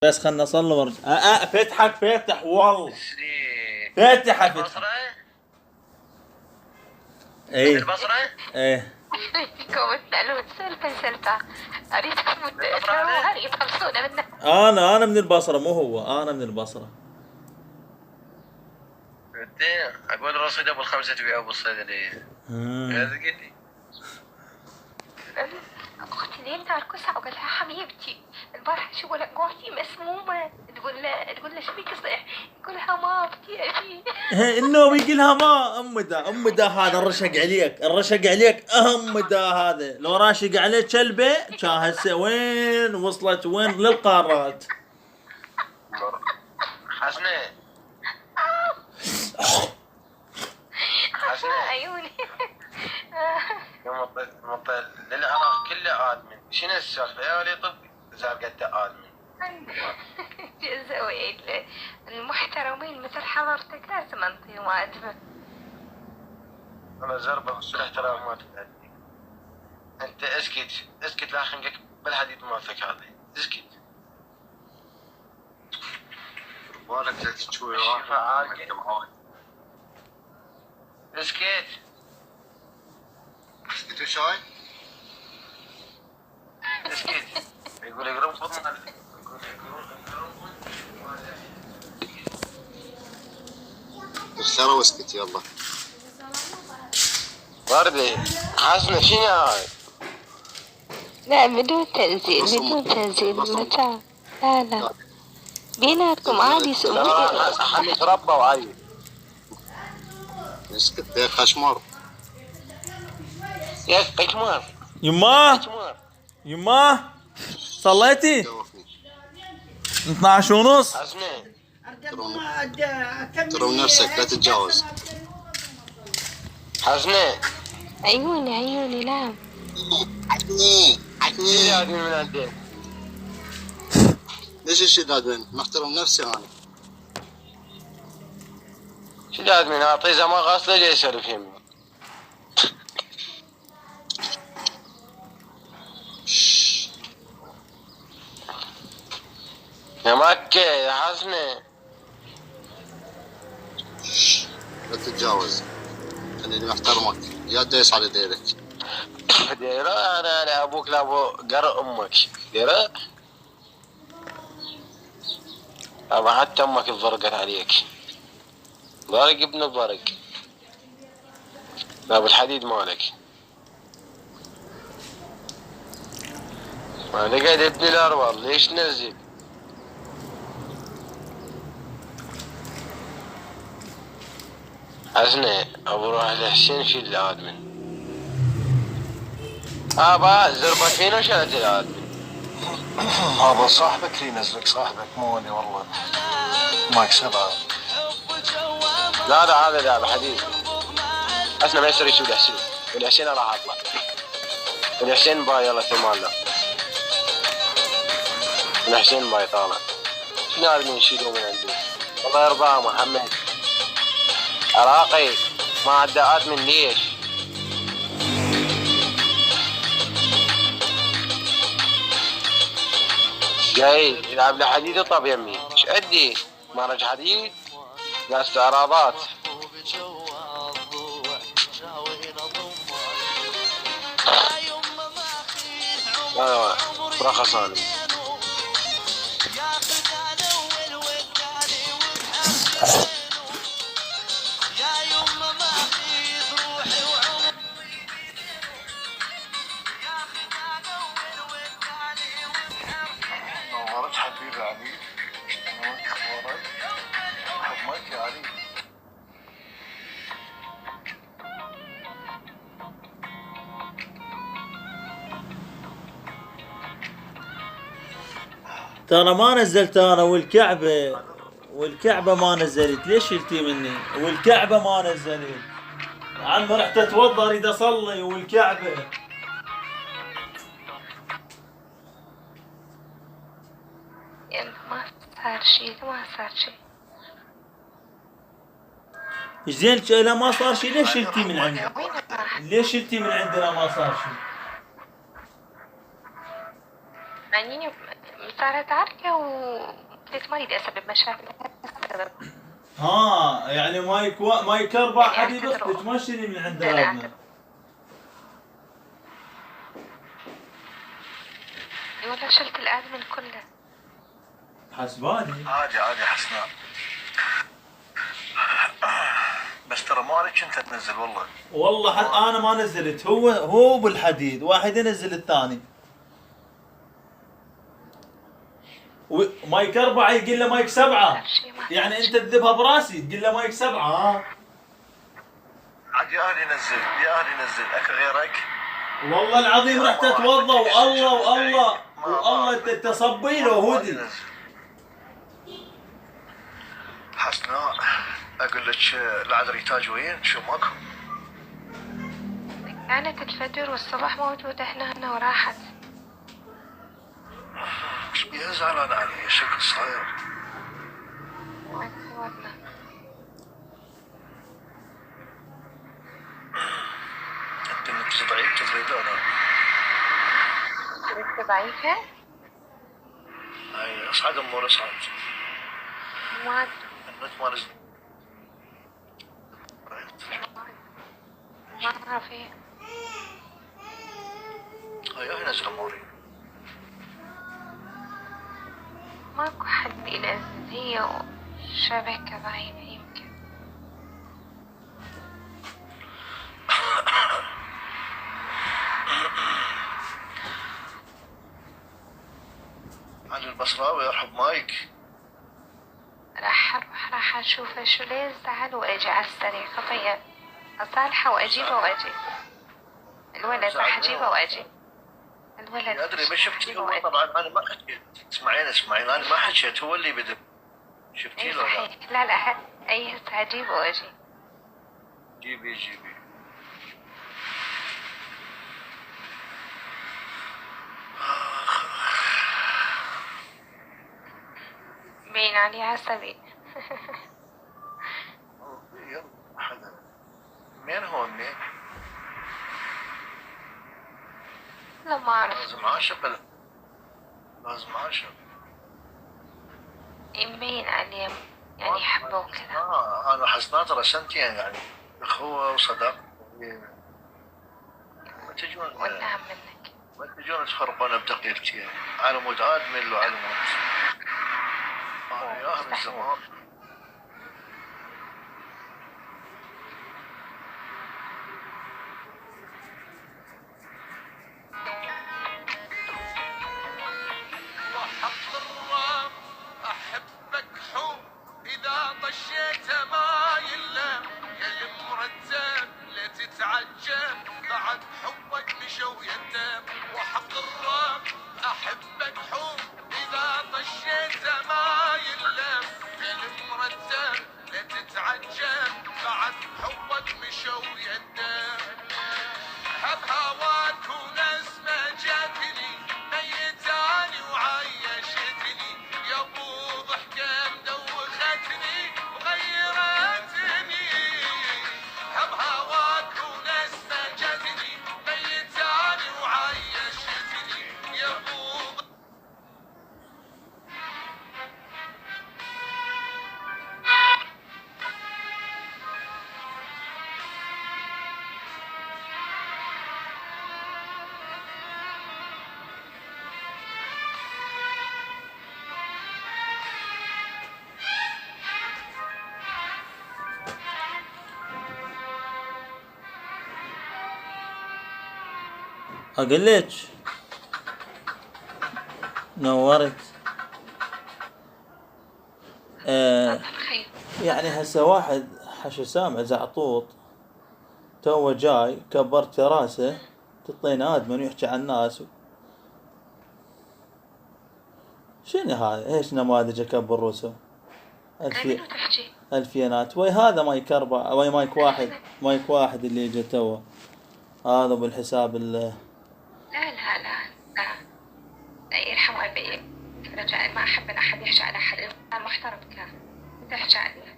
بس خلنا نصلي ورجع. فتحك فاتح والله. فاتح البصرة؟ ايه البصرة؟ ايه فيكم تسألون سلفة أريدكم تسووها يخلصون منها. انا من البصرة، مو هو، انا من البصرة. اقول الرصيد ابو الخمسة تبيع ابو الصيدلية. هذا قل لي. أختي لين تركزها وقال لها حبيبتي البارحة شو قوتي مسمومة، تقول له شو بيك صحيح؟ يقول لها ما أبكي أبي. النوم يقول لها ما ام دا هذا الرشق عليك ام دا هذا لو راشق عليه كلبه كان هسه وين وصلت، وين للقارات. حسنة حسنة عيوني. مطل للعراق كله آدمن. شنو السالفة يا ولي؟ طب زرقته آدمن. جزوي المحترمين مثل حضرتك لازم انطيهم عدمة. انا زربة بس الاحترام ما تتأدي. انت اسكت لا خنقك بالحديد مالتك هذا. اسكت. بالك تشوي اسكت. اسكت وشاي. اسكت. يقول يقرب فضل الخير واسكت يلا. وردة حسنة شنو هاي؟ لا بدون تنزيل متى. لا بيناتكم عادي سؤال. حمي تربى وعايز. اسكت يا خشمر. يا قشمر. يما صليتي 12 ونص. حسنة ترى نفسك لا تتجاوز. حسنة عيوني نعم. عتني هذه من عندك. ليش الشداد وين؟ محترم نفسي انا. شو لازم اعطيه زمان غاسله ليه يسولف يمي؟ يا مكة يا حسنة لا تتجاوز. خليني محترمك يا دايس على ديرك. ديرة انا ابوك لا ابو قرأ امك ديرة. ابا حتى امك اتضرقت عليك. ضرق ابن الضرق. لا بالحديد مالك. ما نقعد ابن الارواح ليش نزل؟ حسنة ابو روح الحسين في الادمن. ابا زربك فينا شلت الادمن. هذا صاحبك اللي ينزلك، صاحبك مو اني والله ما اكسبها. لا هذا لا بحديد. حسنة ما يصير يسوي الحسين. والحسين راح اطلع. والحسين باي يلا ثمان له. والحسين باي طالع. شنو لازم نشيلوه من عندي؟ الله يرضى محمد. عراقي ما عدى ادمن ليش؟ جاي يلعب له حديد وطب يمي. ايش ادي؟ مارج حديد؟ لا استعراضات. لا رخصاني. نورت حبيبي علي، نورت اخبارك، حماك يا علي. ترى ما نزلت انا والكعبة ما نزلت. ليش شلتي مني؟ والكعبة ما نزلت يا عم. رحت اتوضا اريد اصلي والكعبة. ما صار شيء. زين لا ما صار شيء. ليش شلتي من عندي؟ ليش شلتي من عندنا ما صار شيء؟ يعني صارت عركة وقلت ما اريد اسبب مشاكل. ها يعني مايك 4 يعني حبيب اعتذروا. اختك ما اشتري من عند لا، ابنا. اعتذروا. اي والله شلت الادمن كله. حسباني. عادي حسناء. بس ترى مو عليك انت تنزل والله. والله انا ما نزلت، هو بالحديد واحد ينزل الثاني. مايك 4 يقول له مايك 7، يعني انت تذبها براسي تقول له مايك 7. ها عاد يا اهلي نزل، يا اهلي نزل، اكل غيرك. والله العظيم رحت اتوضا والله انت تصبي له هدي. حسناء اقول لك العذري تاج وين؟ شو ماكو؟ كانت الفجر والصبح موجودة هنا وراحت. ايش بيها زعلان علي؟ شكل صاير. ما تصورنا. انت انك ضعيف تدري انا. انت ضعيفة؟ اي اصعد امور اصعد. ما ادري. النت ما نزل. ما اعرف ايه. اي نزل اموري. ماكو حد ينزل، هي شبكة ضعيفة يمكن. علي البصراوي يرحب مايك. راح اشوفه شو ليه زعل واجي على السريع خطية اصالحه واجيبه واجي. الولد راح اجيبه واجي. الولد ادري بس شفتي هو طبعا انا ما حكيت. اسمعين انا ما حكيت، هو اللي بدا. شفتي له؟ صحيح. لا اي هسه اجيبه واجي. جيبي. باين عليه عصبي. يلا حدا. منين هو منين؟ لا ما اعرف. لازم عاشق. مبين عليه يعني يحبه وكذا. انا حسناء ترى سنتين يعني اخوه وصداقه. ما تجون والنعم منك. ما تجون تفرقونا بدقيقتين يعني. على مود ادمن وعلى مود يا اهل الزمان. بعد حبك مشوا يندم وحق الرب احبك حب اذا طشيت ما يلم المرتب لا تتعجب بعد حبك مشوا يندم حب هواك ونسمه جاتني ميتاني وعيشتني يا ابو ضحكه مدوختني وغيرتني حب هواك ونسمه جاتني ميتاني وعيشتني يا ابو اقول لك نورت. خير. يعني هسه واحد حشو سامع زعطوط تو جاي كبرت راسه تطين ادمن ويحكي عن الناس. شنو هذا؟ ايش نماذج اكبر رؤوسه؟ منو تحكي؟ الفينات وي هذا مايك 4 وي مايك واحد اللي يجي تو هذا بالحساب لا يرحم ابي. رجاء ما احب ان احد يحكي على احد. انسان محترم كان تحكي عليه.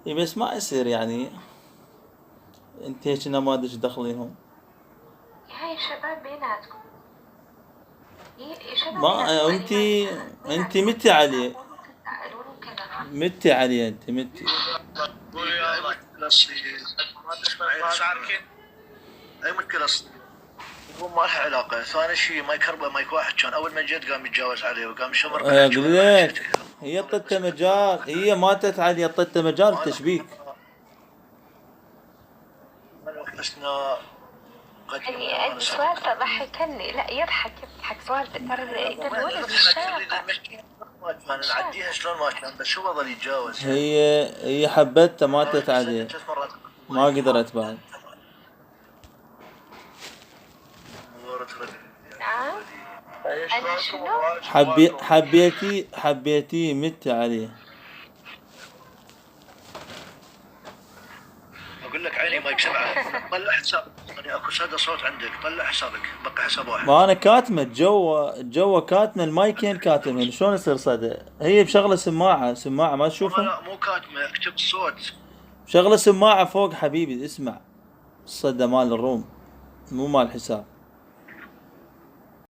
اي بس ما يصير يعني انت هيك نماذج تدخلينهم. هاي الشباب بيناتكم. ما انت متي عليه، متي عليه انت متي. اي مشكلة يقول ما لها علاقة. ثاني شيء مايك 4 مايك 1 كان اول ما جيت قام يتجاوز عليه وقام يشمر. اقول لك هي طته مجال، هي ماتت عليه طته مجال التشبيك. يعني السؤال ضحكني. لا يضحك سؤال ترى الولد الشاقة. كان نعديها شلون ما كان، بس شو ظل يتجاوز. هي حبتها ماتت عليه، ما قدرت بعد. نعم. أنا شنو؟ حبيتي مت عليه. اقول لك عيني مايك 7 طلع حساب يعني اكو صدى صوت عندك، طلع حسابك بقى حساب واحد. ما انا كاتمه جوا كاتمه المايكين كاتمين، شلون يصير صدى؟ هي بشغله سماعه ما تشوفها؟ لا مو كاتمه، اكتب الصوت. شغله سماعه فوق حبيبي، اسمع الصدى مال الروم مو مال الحساب.